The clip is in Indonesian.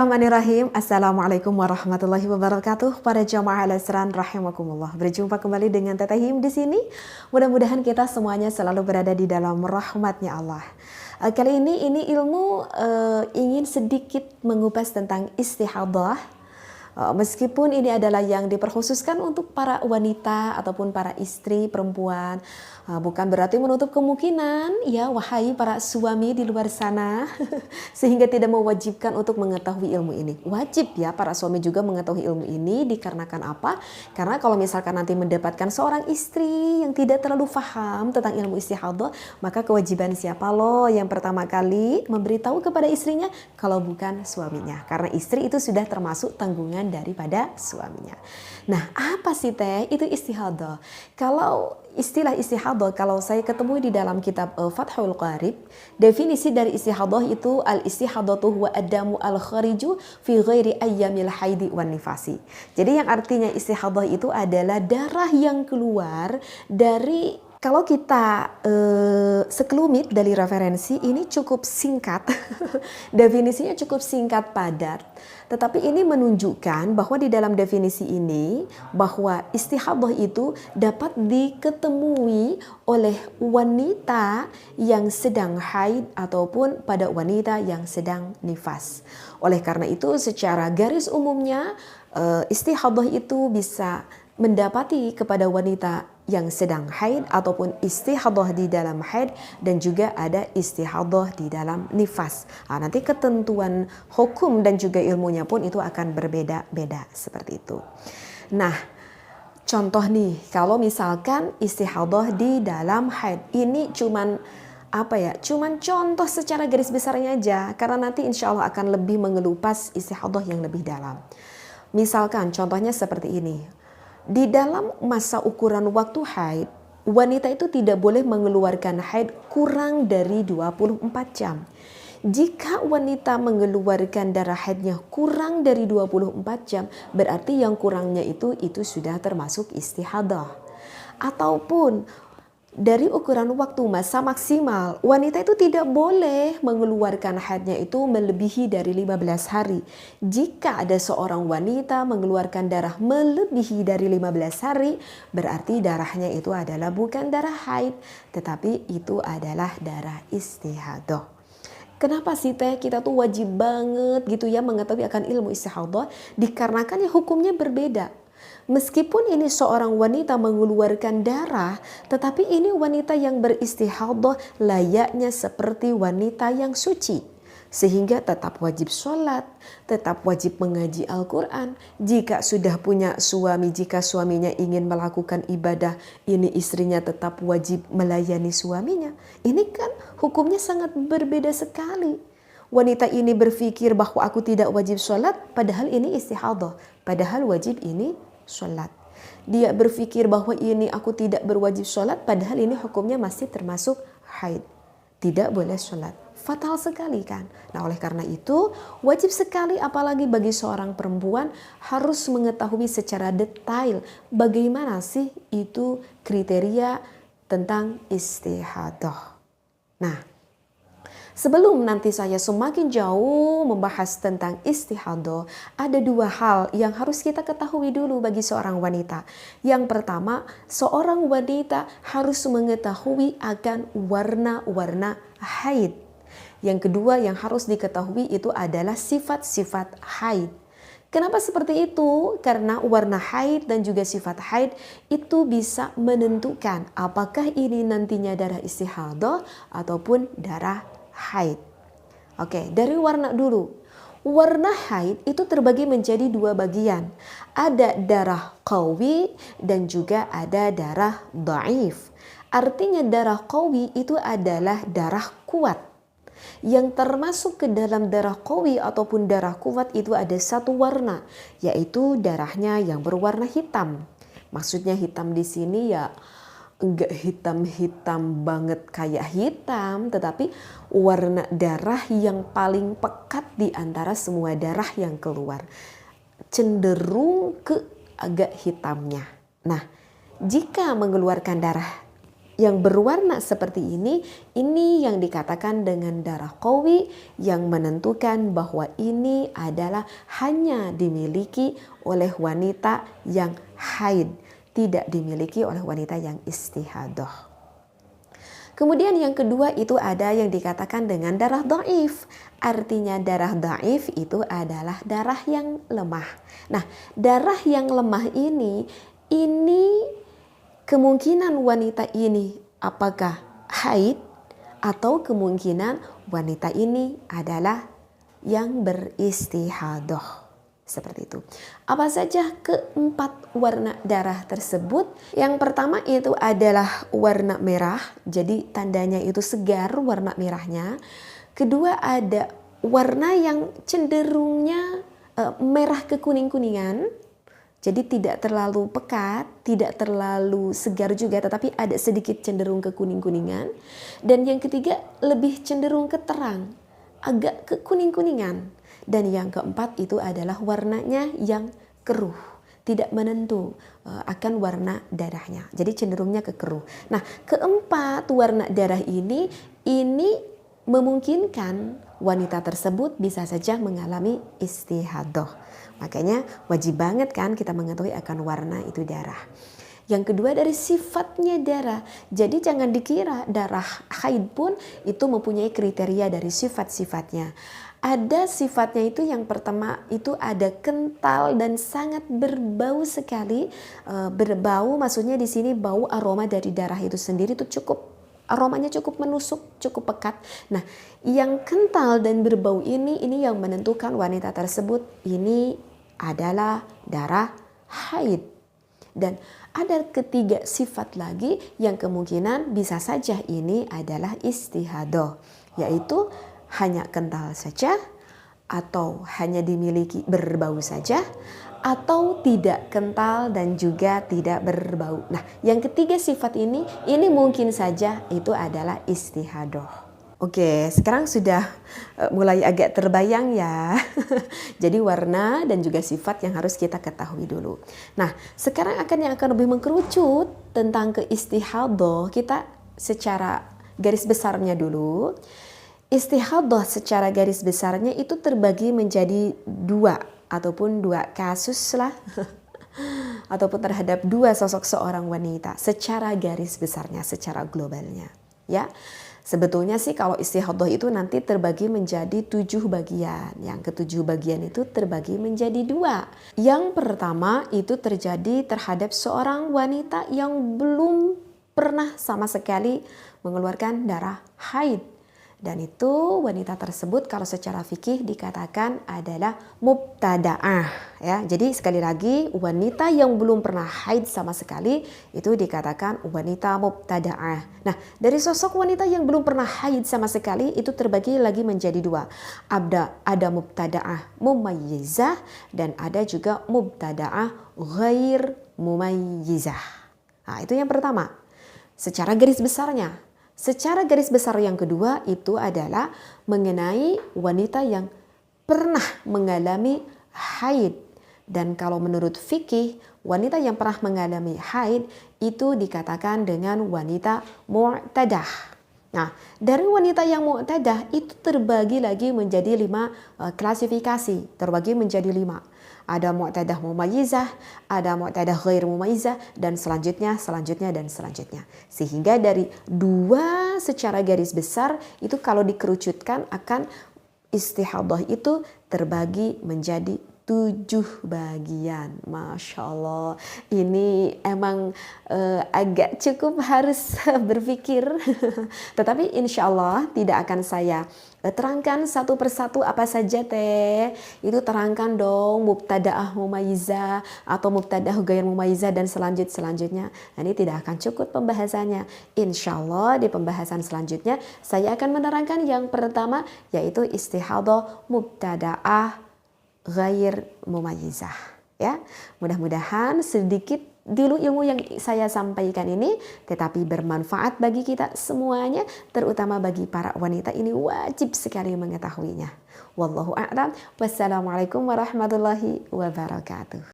Bismillahirrahmanirrahim. Assalamualaikum warahmatullahi wabarakatuh. Para jamaah al-Asran rahimakumullah. Berjumpa kembali dengan Teteh Him di sini. Mudah-mudahan kita semuanya selalu berada di dalam rahmatnya Allah. Kali ini ilmu ingin sedikit mengupas tentang istihadah. Meskipun ini adalah yang diperkhususkan untuk para wanita ataupun para istri perempuan, bukan berarti menutup kemungkinan ya wahai para suami di luar sana sehingga tidak mewajibkan untuk mengetahui ilmu ini. Wajib ya para suami juga mengetahui ilmu ini dikarenakan apa? Karena kalau misalkan nanti mendapatkan seorang istri yang tidak terlalu paham tentang ilmu istihadah, maka kewajiban siapa loh yang pertama kali memberitahu kepada istrinya kalau bukan suaminya. Karena istri itu sudah termasuk tanggungan daripada suaminya. Nah, apa sih teh itu istihadah? Kalau istilah istihadah, kalau saya ketemu di dalam kitab Fathul Qarib, definisi dari istihadah itu al-istihadatu huwa adamu al-khariju fi ghairi ayyamil haidi wan nifasi. Jadi yang artinya istihadah itu adalah darah yang keluar dari, kalau kita sekelumit dari referensi ini cukup singkat, definisinya cukup singkat padat. Tetapi ini menunjukkan bahwa di dalam definisi ini bahwa istihadah itu dapat diketemui oleh wanita yang sedang haid ataupun pada wanita yang sedang nifas. Oleh karena itu secara garis umumnya istihadah itu bisa mendapati kepada wanita yang sedang haid ataupun istihadah di dalam haid, dan juga ada istihadah di dalam nifas. Nah, nanti ketentuan hukum dan juga ilmunya pun itu akan berbeda-beda seperti itu. Nah, contoh nih, kalau misalkan istihadah di dalam haid, ini cuman contoh secara garis besarnya aja, karena nanti insya Allah akan lebih mengelupas istihadah yang lebih dalam. Misalkan contohnya seperti ini. Di dalam masa ukuran waktu haid, wanita itu tidak boleh mengeluarkan haid kurang dari 24 jam. Jika wanita mengeluarkan darah haidnya kurang dari 24 jam, berarti yang kurangnya itu sudah termasuk istihadah. Ataupun dari ukuran waktu masa maksimal, wanita itu tidak boleh mengeluarkan haidnya itu melebihi dari 15 hari. Jika ada seorang wanita mengeluarkan darah melebihi dari 15 hari, berarti darahnya itu adalah bukan darah haid, tetapi itu adalah darah istihadah. Kenapa sih teh kita tuh wajib banget gitu ya mengetahui akan ilmu istihadah? Dikarenakan ya hukumnya berbeda. Meskipun ini seorang wanita mengeluarkan darah, tetapi ini wanita yang beristihadah layaknya seperti wanita yang suci. Sehingga tetap wajib sholat, tetap wajib mengaji Al-Quran. Jika sudah punya suami, jika suaminya ingin melakukan ibadah, ini istrinya tetap wajib melayani suaminya. Ini kan hukumnya sangat berbeda sekali. Wanita ini berpikir bahwa aku tidak wajib sholat, padahal ini istihadah. Padahal wajib ini sholat. Dia berpikir bahwa ini aku tidak berwajib sholat, padahal ini hukumnya masih termasuk haid. Tidak boleh sholat. Fatal sekali kan. Nah, oleh karena itu wajib sekali apalagi bagi seorang perempuan harus mengetahui secara detail bagaimana sih itu kriteria tentang istihadah. Nah, sebelum nanti saya semakin jauh membahas tentang istihadah, ada dua hal yang harus kita ketahui dulu bagi seorang wanita. Yang pertama, seorang wanita harus mengetahui akan warna-warna haid. Yang kedua yang harus diketahui itu adalah sifat-sifat haid. Kenapa seperti itu? Karena warna haid dan juga sifat haid itu bisa menentukan apakah ini nantinya darah istihadah ataupun darah haid. Oke, dari warna dulu. Warna haid itu terbagi menjadi dua bagian. Ada darah qawi dan juga ada darah dhaif. Artinya darah qawi itu adalah darah kuat. Yang termasuk ke dalam darah qawi ataupun darah kuat itu ada satu warna, yaitu darahnya yang berwarna hitam. Maksudnya hitam di sini ya enggak hitam-hitam banget kayak hitam, tetapi warna darah yang paling pekat di antara semua darah yang keluar. Cenderung ke agak hitamnya. Nah, jika mengeluarkan darah yang berwarna seperti ini yang dikatakan dengan darah qawi yang menentukan bahwa ini adalah hanya dimiliki oleh wanita yang haid, tidak dimiliki oleh wanita yang istihadah. Kemudian yang kedua itu ada yang dikatakan dengan darah dhaif. Artinya darah dhaif itu adalah darah yang lemah. Nah, darah yang lemah ini kemungkinan wanita ini apakah haid atau kemungkinan wanita ini adalah yang beristihadah. Seperti itu. Apa saja keempat warna darah tersebut? Yang pertama itu adalah warna merah. Jadi tandanya itu segar warna merahnya. Kedua ada warna yang cenderungnya merah kekuning-kuningan. Jadi tidak terlalu pekat, tidak terlalu segar juga, tetapi ada sedikit cenderung ke kuning-kuningan. Dan yang ketiga lebih cenderung ke terang, agak ke kuning-kuningan. Dan yang keempat itu adalah warnanya yang keruh, tidak menentu akan warna darahnya. Jadi cenderungnya ke keruh. Nah, keempat warna darah ini memungkinkan wanita tersebut bisa saja mengalami istihadah. Makanya wajib banget kan kita mengetahui akan warna itu darah. Yang kedua dari sifatnya darah. Jadi jangan dikira darah haid pun itu mempunyai kriteria dari sifat-sifatnya. Ada sifatnya itu yang pertama itu ada kental dan sangat berbau sekali. Berbau maksudnya di sini bau aroma dari darah itu sendiri itu aromanya cukup menusuk, cukup pekat. Nah, yang kental dan berbau ini yang menentukan wanita tersebut ini adalah darah haid. Dan ada ketiga sifat lagi yang kemungkinan bisa saja ini adalah istihadah, yaitu hanya kental saja, atau hanya dimiliki berbau saja, atau tidak kental dan juga tidak berbau. Nah, yang ketiga sifat ini mungkin saja itu adalah istihadah. Oke, sekarang sudah mulai agak terbayang ya. Jadi warna dan juga sifat yang harus kita ketahui dulu. Nah, sekarang yang akan lebih mengkerucut tentang keistihadah, kita secara garis besarnya dulu. Istihadah secara garis besarnya itu terbagi menjadi dua kasus lah. Ataupun terhadap dua sosok seorang wanita secara garis besarnya, secara globalnya. Ya. Sebetulnya sih kalau istihadah itu nanti terbagi menjadi 7 bagian. Yang ke-7 bagian itu terbagi menjadi 2. Yang pertama itu terjadi terhadap seorang wanita yang belum pernah sama sekali mengeluarkan darah haid. Dan itu wanita tersebut kalau secara fikih dikatakan adalah mubtada'ah ya. Jadi sekali lagi wanita yang belum pernah haid sama sekali itu dikatakan wanita mubtada'ah. Nah, dari sosok wanita yang belum pernah haid sama sekali itu terbagi lagi menjadi 2. Ada mubtada'ah mumayyizah dan ada juga mubtada'ah ghair mumayyizah. Nah, itu yang pertama. Secara garis besarnya. Secara garis besar yang kedua itu adalah mengenai wanita yang pernah mengalami haid. Dan kalau menurut fikih, wanita yang pernah mengalami haid itu dikatakan dengan wanita mu'tadah. Nah, dari wanita yang mu'tadah itu terbagi lagi menjadi 5 klasifikasi, terbagi menjadi 5. Ada mu'tadah mumayyizah, ada mu'tadah ghair mumayyizah, dan selanjutnya. Sehingga dari 2 secara garis besar itu kalau dikerucutkan akan istihadah itu terbagi menjadi 7 bagian. Masya Allah, ini emang agak cukup harus berpikir. Tetapi insya Allah tidak akan saya terangkan satu persatu apa saja teh. Itu terangkan dong mubtada'ah mumayyizah atau mubtada'ah ghair mumayyizah dan selanjutnya. Ini tidak akan cukup pembahasannya. Insya Allah di pembahasan selanjutnya saya akan menerangkan yang pertama yaitu istihadah mubtada'ah ghair mumayyizah ya. Mudah-mudahan sedikit dulu ilmu yang saya sampaikan ini tetapi bermanfaat bagi kita semuanya, terutama bagi para wanita ini wajib sekali mengetahuinya. Wallahu a'lam. Wassalamualaikum warahmatullahi wabarakatuh.